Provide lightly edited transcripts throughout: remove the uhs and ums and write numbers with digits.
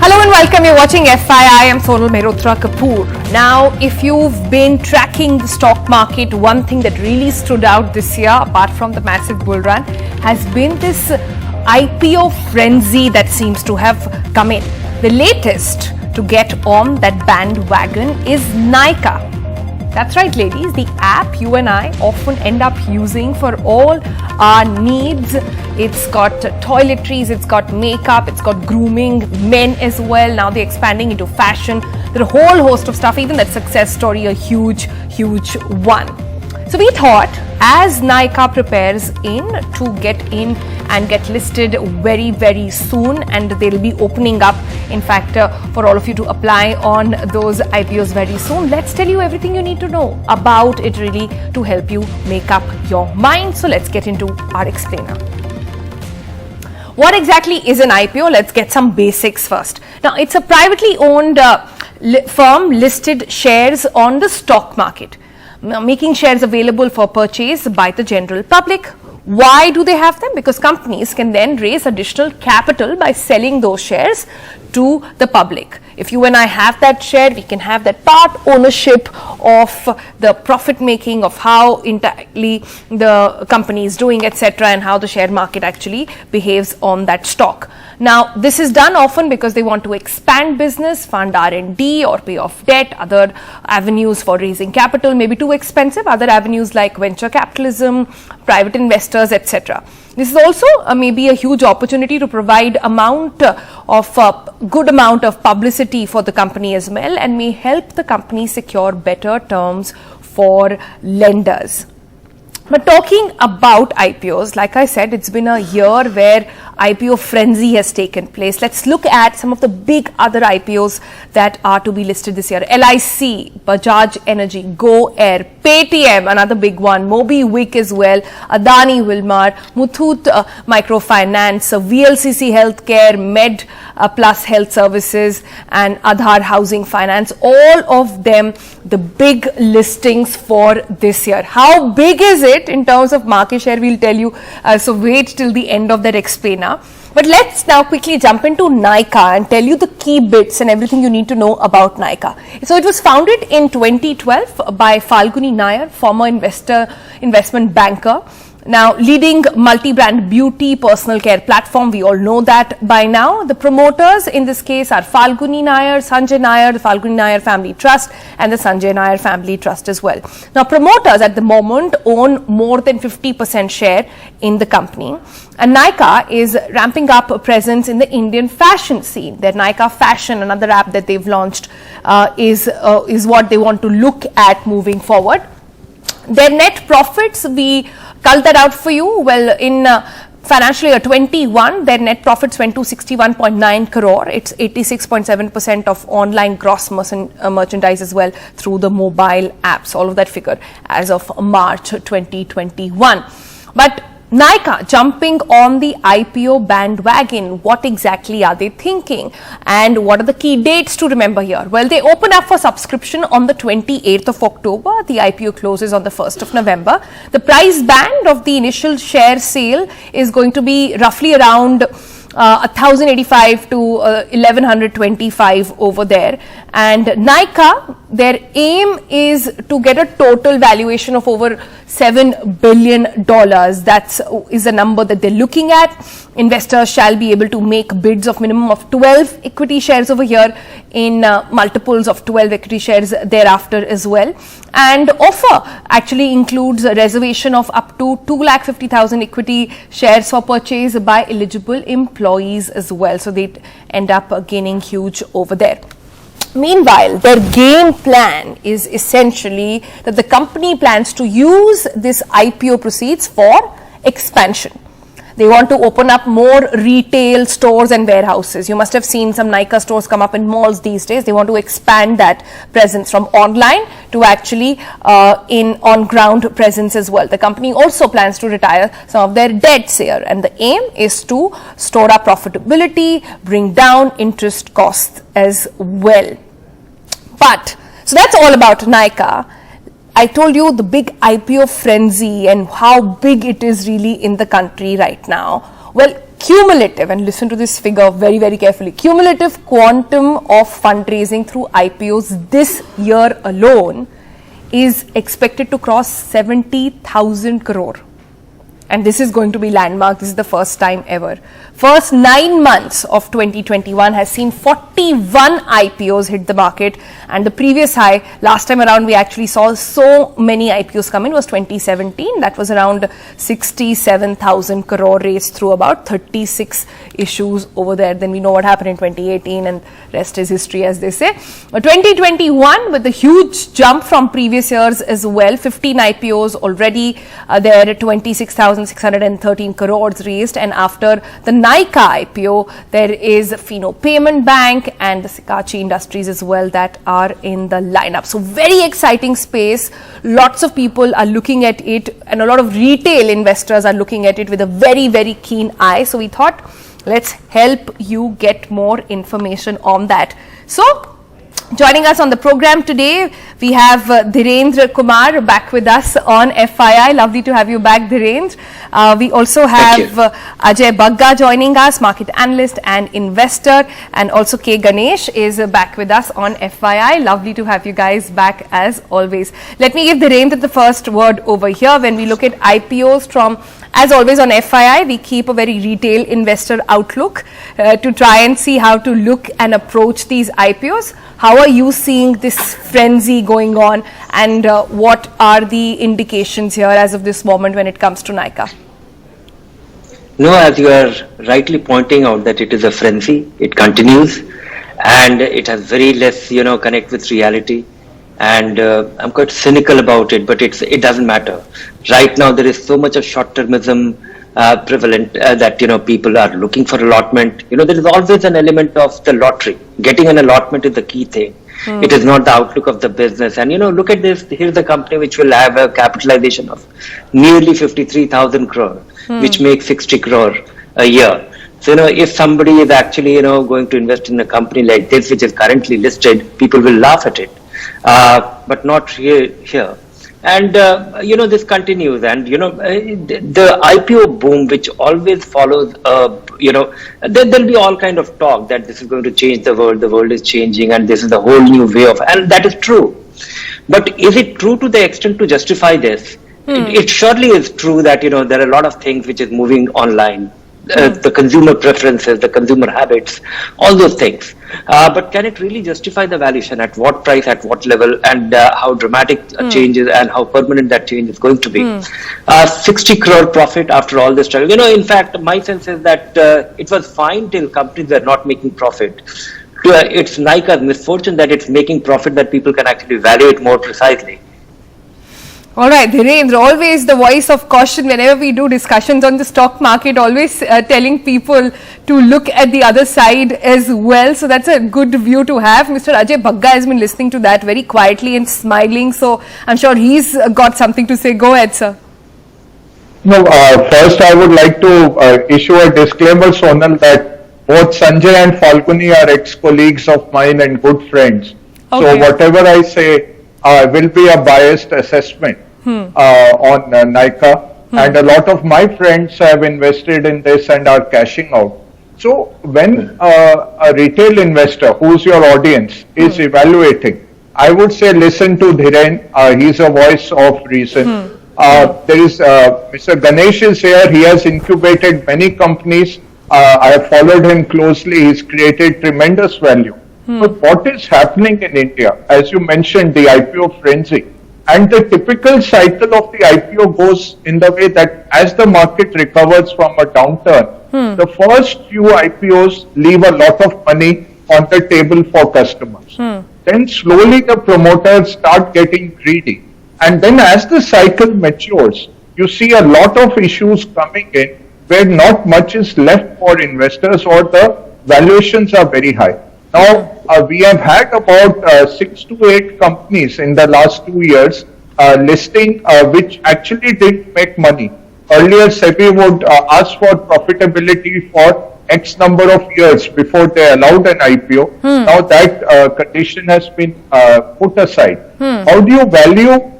Hello and welcome. You're watching FYI. I'm Sonal Mehrotra Kapoor. Now, if you've been tracking the stock market, one thing that really stood out this year, apart from the massive bull run, has been this IPO frenzy that seems to have come in. The latest to get on that bandwagon is Nykaa. That's right, ladies, the app you and I often end up using for all our needs. It's got toiletries, it's got makeup, it's got grooming, men as well. Now they're expanding into fashion. There are a whole host of stuff, even that success story, a huge one. So we thought, as Nykaa prepares to get in and get listed very soon, and they'll be opening up, in fact, for all of you to apply on those IPOs very soon. Let's tell you everything you need to know about it, really, to help you make up your mind. So let's get into our explainer. What exactly is an IPO? Let's get some basics first. Now, it's a privately owned firm listed shares on the stock market, making shares available for purchase by the general public. Why do they have them? Because companies can then raise additional capital by selling those shares to the public. If you and I have that share, we can have that part ownership of the profit making, of how entirely the company is doing, etc., and how the share market actually behaves on that stock. Now, this is done often because they want to expand business, fund R&D or pay off debt. Other avenues for raising capital may be too expensive. Other avenues like venture capitalism, private investors, etc. This is also maybe a huge opportunity to provide good amount of publicity for the company as well, and may help the company secure better terms for lenders. But talking about IPOs, like I said, it's been a year where IPO frenzy has taken place. Let's look at some of the big other IPOs that are to be listed this year. LIC, Bajaj Energy, Go Air, Paytm, another big one, MobiWik as well, Adani Wilmar, Muthoot Microfinance, VLCC Healthcare, Med Plus Health Services, and Aadhar Housing Finance. All of them the big listings for this year. How big is it in terms of market share? We'll tell you. So wait till the end of that explainer. But let's now quickly jump into Nykaa and tell you the key bits and everything you need to know about Nykaa. So it was founded in 2012 by FALGUNI NAYAR, former investment banker. Now, leading multi-brand beauty personal care platform, we all know that by now. The promoters in this case are FALGUNI NAYAR, SANJAY NAYAR, the FALGUNI NAYAR Family Trust, and the SANJAY NAYAR Family Trust as well. Now, promoters at the moment own more than 50% share in the company. And Nykaa is ramping up a presence in the Indian fashion scene. Their Nykaa Fashion, another app that they've launched, is what they want to look at moving forward. Their net profits, we culled that out for you. Well, in financial year 21, their net profits went to 61.9 crore. It's 86.7% of online gross merchandise as well through the mobile apps. All of that figure as of March 2021. But Nykaa jumping on the IPO bandwagon, what exactly are they thinking? And what are the key dates to remember here? Well, they open up for subscription on the 28th of October. The IPO closes on the 1st of November. The price band of the initial share sale is going to be roughly around 1,085 to 1,125 over there. And Nykaa, their aim is to get a total valuation of over $7 billion. That is a number that they're looking at. Investors shall be able to make bids of minimum of 12 equity shares over here, in multiples of 12 equity shares thereafter as well. And offer actually includes a reservation of up to 250,000 equity shares for purchase by eligible employees as well. So they end up gaining huge over there. Meanwhile, their game plan is essentially that the company plans to use this IPO proceeds for expansion. They want to open up more retail stores and warehouses. You must have seen some Nykaa stores come up in malls these days. They want to expand that presence from online to actually on-ground presence as well. The company also plans to retire some of their debts here, and the aim is to store up profitability, bring down interest costs as well. But, so that's all about Nykaa. I told you the big IPO frenzy and how big it is really in the country right now. Well, cumulative, and listen to this figure very, very carefully, cumulative quantum of fundraising through IPOs this year alone is expected to cross 70,000 crore. And this is going to be landmark. This is the first time ever. First 9 months of 2021 has seen 41 IPOs hit the market, and the previous high last time around we actually saw so many IPOs come in was 2017. That was around 67,000 crore raised through about 36 issues over there. Then we know what happened in 2018, and rest is history, as they say. 2021 with a huge jump from previous years as well. 15 IPOs already there, 26,613 crores raised, and after the Nykaa IPO, there is Fino Payment Bank and the Sikachi Industries as well that are in the lineup. So very exciting space. Lots of people are looking at it, and a lot of retail investors are looking at it with a very, very keen eye. So we thought, let's help you get more information on that. So joining us on the program today, we have Dhirendra Kumar back with us on FYI. Lovely to have you back, Dhirendra. We also have Ajay Bagga joining us, market analyst and investor, and also K. Ganesh is back with us on FYI. Lovely to have you guys back as always. Let me give Dhirendra the first word over here. When we look at IPOs from, as always on FYI, we keep a very retail investor outlook to try and see how to look and approach these IPOs. How are you seeing this frenzy going on, and what are the indications here as of this moment when it comes to Nykaa? No, as you are rightly pointing out that it is a frenzy, it continues, and it has very less, connect with reality. And I'm quite cynical about it, but it doesn't matter. Right now, there is so much of short-termism prevalent that people are looking for allotment. There is always an element of the lottery. Getting an allotment is the key thing. It is not the outlook of the business. And look at this. Here's a company which will have a capitalization of nearly 53,000 crore, which makes 60 crore a year. So if somebody is actually going to invest in a company like this, which is currently listed, people will laugh at it. But not here. And this continues, and the IPO boom, which always follows, there'll be all kind of talk that this is going to change the world is changing, and this is the whole new way of, and that is true. But is it true to the extent to justify this? It surely is true that there are a lot of things which is moving online. The consumer preferences, the consumer habits, all those things. But can it really justify the valuation? At what price, at what level, and how dramatic a change is, and how permanent that change is going to be? 60 crore profit after all this struggle. In fact, my sense is that it was fine till companies were not making profit. It's Nykaa's misfortune that it's making profit, that people can actually value it more precisely. All right, Dhirendra, always the voice of caution whenever we do discussions on the stock market, always telling people to look at the other side as well. So that's a good view to have. Mr. Ajay Bagga has been listening to that very quietly and smiling. So I'm sure he's got something to say. Go ahead, sir. No, first I would like to issue a disclaimer, Sonal, that both Sanjay and FALGUNI are ex-colleagues of mine and good friends. Okay. So whatever I say will be a biased assessment. On Nykaa, and a lot of my friends have invested in this and are cashing out. So when a retail investor, who's your audience, is evaluating, I would say listen to Dhiren. He's a voice of reason. There is Mr. Ganesh is here. He has incubated many companies. I have followed him closely. He's created tremendous value. But what is happening in India, as you mentioned, the IPO frenzy, and the typical cycle of the IPO goes in the way that as the market recovers from a downturn, the first few IPOs leave a lot of money on the table for customers. Then slowly the promoters start getting greedy. And then as the cycle matures, you see a lot of issues coming in where not much is left for investors, or the valuations are very high. Now, we have had about 6 to 8 companies in the last 2 years listing which actually didn't make money. Earlier, SEBI would ask for profitability for X number of years before they allowed an IPO. Now that condition has been put aside. How do you value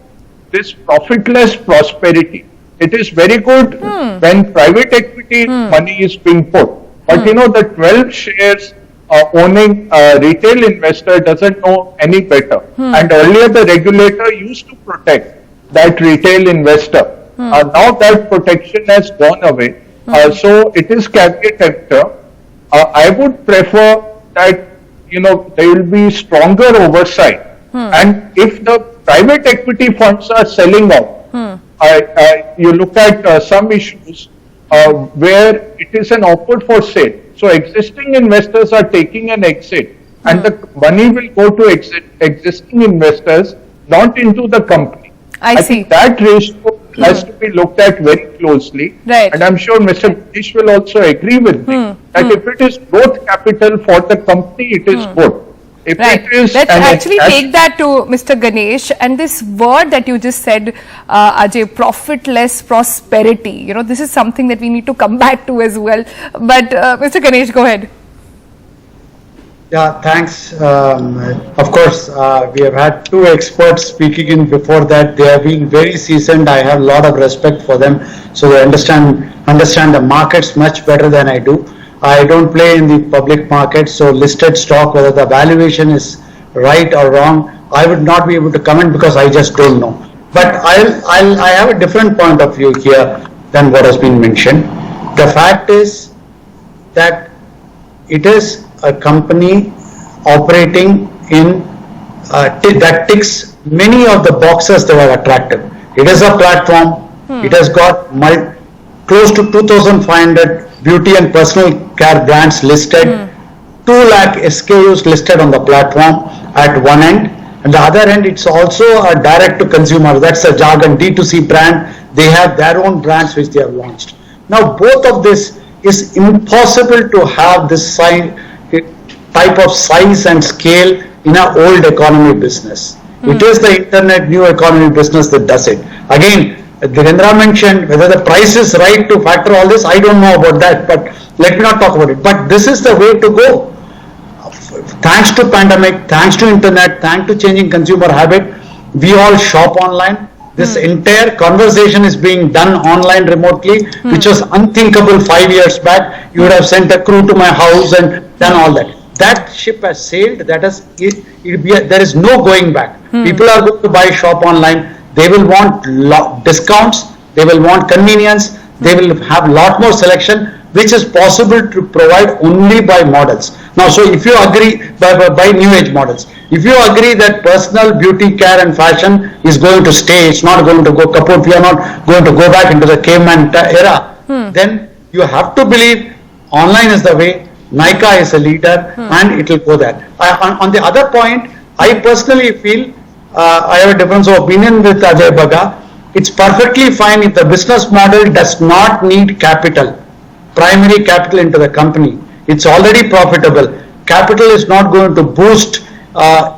this profitless prosperity? It is very good when private equity equity money is being put. But the 12 shares owning retail investor doesn't know any better. And earlier the regulator used to protect that retail investor. Now that protection has gone away. So it is caveat emptor. I would prefer that there will be stronger oversight. And if the private equity funds are selling out, you look at some issues where it is an offer for sale. So existing investors are taking an exit, and the money will go to existing investors, not into the company. I see. think that ratio has to be looked at very closely. Right. And I'm sure Mr. Ganesh will also agree with me that if it is growth capital for the company, it is good. If Right. it is Let's an actually take that to Mr. Ganesh, and this word that you just said, Ajay, profitless prosperity. This is something that we need to come back to as well. But Mr. Ganesh, go ahead. Yeah, thanks. Of course, we have had two experts speaking in before that. They have been very seasoned. I have a lot of respect for them, so they understand the markets much better than I do. I don't play in the public market, so listed stock, whether the valuation is right or wrong, I would not be able to comment because I just don't know. But I have a different point of view here than what has been mentioned. The fact is that it is a company operating in that ticks many of the boxes that are attractive. It is a platform. It has got close to 2,500 beauty and personal care brands listed, 2 lakh SKUs listed on the platform at one end, and the other end it's also a direct to consumer, that's a jargon, D2C brand. They have their own brands which they have launched. Now both of this is impossible to have this type of size and scale in an old economy business. It is the internet new economy business that does it. Again, Dhirendra mentioned whether the price is right to factor all this, I don't know about that, but let me not talk about it. But this is the way to go. Thanks to pandemic, thanks to internet, thanks to changing consumer habit, we all shop online. This entire conversation is being done online remotely, which was unthinkable 5 years back. You would have sent a crew to my house and done all that. That ship has sailed. There is no going back. People are going to buy shop online. They will want discounts, they will want convenience, they will have lot more selection, which is possible to provide only by models. Now, so if you agree, by new age models, if you agree that personal beauty care and fashion is going to stay, it's not going to go kaput, we are not going to go back into the caveman era, then you have to believe online is the way, Nykaa is a leader, and it will go there. On the other point, I personally feel I have a difference of opinion with Ajay Baga. It's perfectly fine if the business model does not need capital, primary capital into the company. It's already profitable. Capital is not going to boost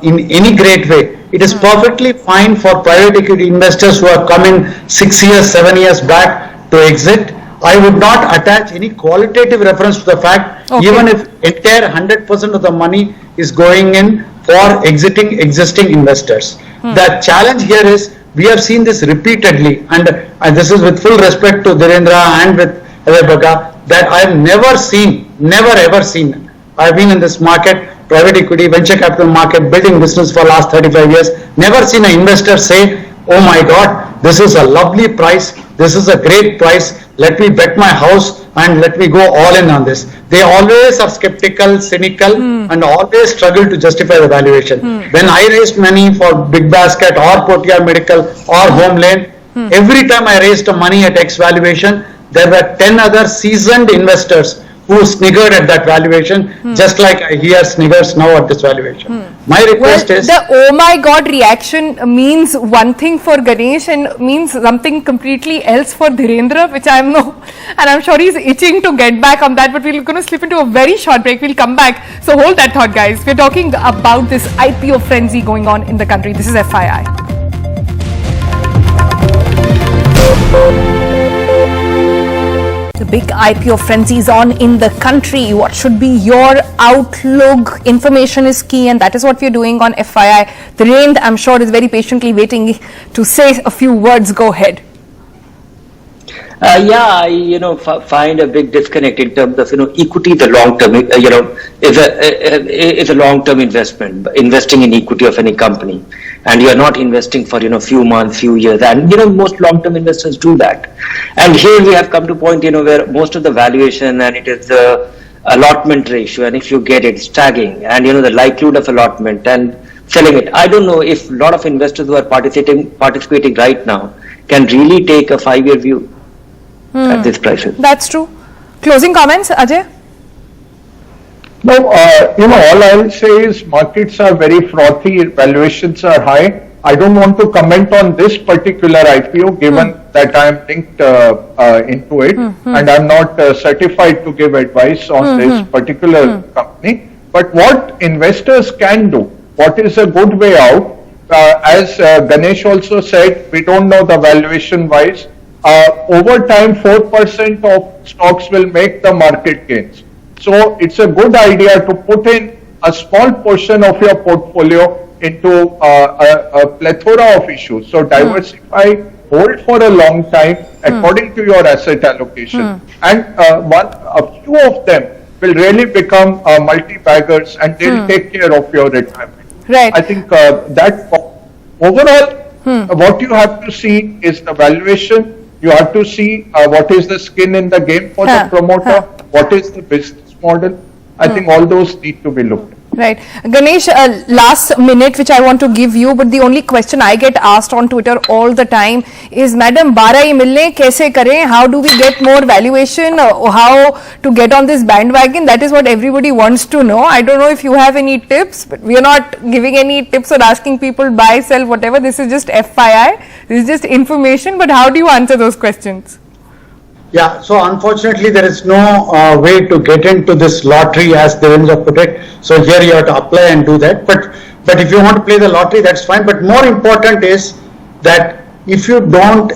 in any great way. It is perfectly fine for private equity investors who have come in 6 years, 7 years back to exit. I would not attach any qualitative reference to the fact, even if entire 100% of the money is going in for exiting existing investors. The challenge here is, we have seen this repeatedly, and this is with full respect to Dhirendra and with Ajay Baga, that I have never ever seen, I have been in this market, private equity, venture capital market, building business for last 35 years, never seen an investor say, oh my God, this is a lovely price, this is a great price, let me bet my house and let me go all in on this. They always are skeptical, cynical, and always struggle to justify the valuation. When I raised money for Big Basket or Portia Medical or Home Lane, every time I raised money at X valuation, there were 10 other seasoned investors who sniggered at that valuation, just like I hear sniggers now at this valuation. My request is... the oh my God reaction means one thing for Ganesh and means something completely else for Dhirendra, which I know, and I'm sure he's itching to get back on that, but we're going to slip into a very short break. We'll come back. So hold that thought, guys. We're talking about this IPO frenzy going on in the country. This is FYI. The big IPO frenzy is on in the country. What should be your outlook? Information is key, and that is what we're doing on FYI. Dhirendra, I'm sure, is very patiently waiting to say a few words. Go ahead. Yeah, I find a big disconnect in terms of equity. The long term, is a long term investment. Investing in equity of any company, and you are not investing for few months, few years, and most long term investors do that. And here we have come to a point where most of the valuation and it is the allotment ratio, and if you get it, it's tagging, and the likelihood of allotment and selling it. I don't know if a lot of investors who are participating right now can really take a 5-year view at this prices. That's true. Closing comments, Ajay? No, all I will say is markets are very frothy, valuations are high. I don't want to comment on this particular IPO given that I am linked into it and I'm not certified to give advice on this particular company. But what investors can do, what is a good way out, as Ganesh also said, we don't know the valuation wise. Over time, 4% of stocks will make the market gains. So it's a good idea to put in a small portion of your portfolio into a plethora of issues. So diversify, hold for a long time according to your asset allocation. And a few of them will really become multi-baggers and they'll take care of your retirement. Right. I think that overall, what you have to see is the valuation. You have to see what is the skin in the game for the promoter, what is the business model. I think all those need to be looked at. Right. Ganesh, last minute which I want to give you, but the only question I get asked on Twitter all the time is, Madam, 12 hi milne, kaise kare? How do we get more valuation? How to get on this bandwagon? That is what everybody wants to know. I don't know if you have any tips, but we are not giving any tips or asking people buy, sell, whatever. This is just FYI. This is just information, but how do you answer those questions? Yeah, so unfortunately there is no way to get into this lottery as Devendra put it. So here you have to apply and do that. But if you want to play the lottery, that's fine. But more important is that if you don't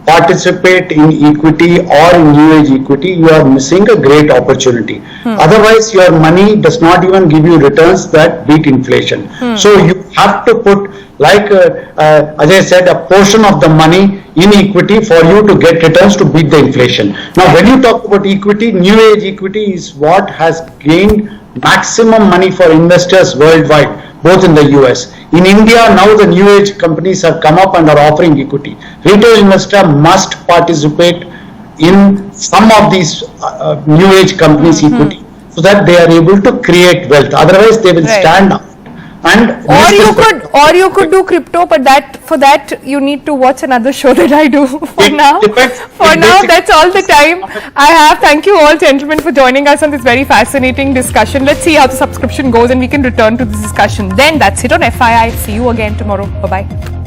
participate in equity or in new age equity, you are missing a great opportunity. Otherwise, your money does not even give you returns that beat inflation. So you have to put, like Ajay said, a portion of the money in equity for you to get returns to beat the inflation. Now, when you talk about equity, new age equity is what has gained maximum money for investors worldwide, both in the US. In India, now the new age companies have come up and are offering equity. Retail investor must participate in some of these new age companies' equity so that they are able to create wealth. Otherwise, they will stand out. And or you could do crypto, but for that you need to watch another show that I do. For now, that's all the time I have. Thank you all, gentlemen, for joining us on this very fascinating discussion. Let's see how the subscription goes and we can return to this discussion. Then that's it on FYI. See you again tomorrow. Bye-bye.